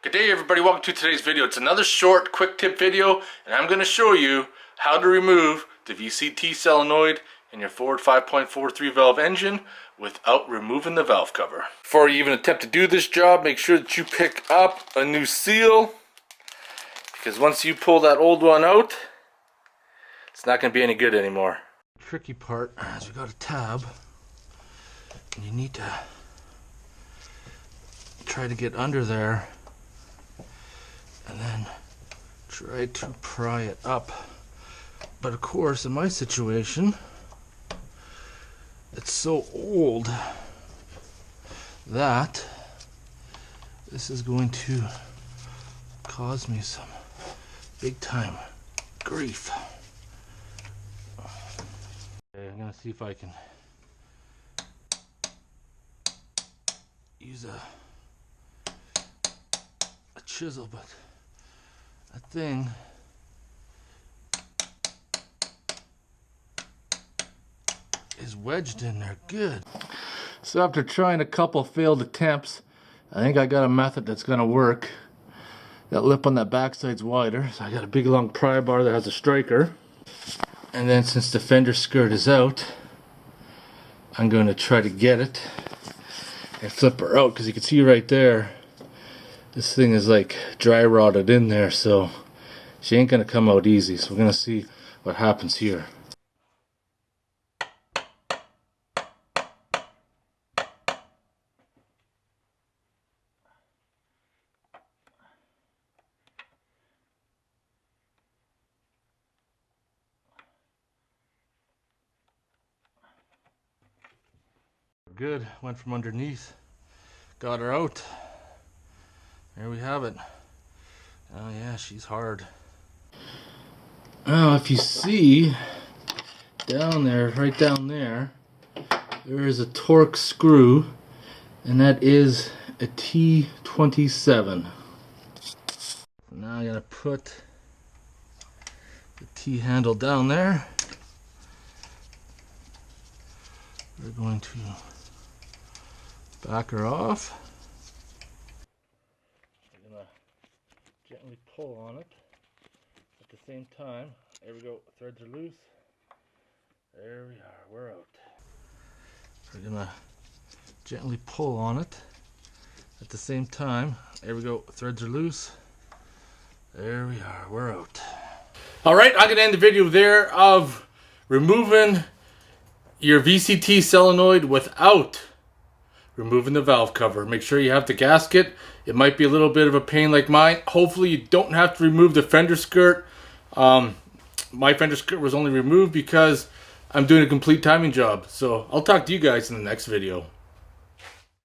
Good day everybody, welcome to today's video. It's another short quick tip video and I'm going to show you how to remove the VCT solenoid in your Ford 5.43 valve engine without removing the valve cover. Before you even attempt to do this job, make sure that you pick up a new seal, because once you pull that old one out, it's not going to be any good anymore. Tricky part is we got a tab and you need to try to get under there and then try to pry it up. But of course, in my situation, it's so old that this is going to cause me some big time grief. Okay, I'm gonna see if I can use a chisel, but that thing is wedged in there good. So after trying a couple failed attempts, I think I got a method that's gonna work. That lip on that backside's wider, so I got a big long pry bar that has a striker. And then since the fender skirt is out, I'm going to try to get it and flip her out, because you can see right there, this thing is like dry rotted in there, so she ain't gonna come out easy. So we're gonna see what happens here. Good, went from underneath, got her out. There we have it. Oh yeah, she's hard. Now if you see down there, right down there, there is a torque screw, and that is a T27. Now I gotta put the T handle down there. We're going to back her off. I'm gonna gently pull on it at the same time. There we go, threads are loose. There we are, we're out. We're gonna gently pull on it at the same time. There we go, threads are loose. There we are, we're out. Alright, I'm gonna end the video there of removing your VCT solenoid without removing the valve cover. Make sure you have the gasket. It might be a little bit of a pain like mine. Hopefully you don't have to remove the fender skirt. My fender skirt was only removed because I'm doing a complete timing job. So I'll talk to you guys in the next video.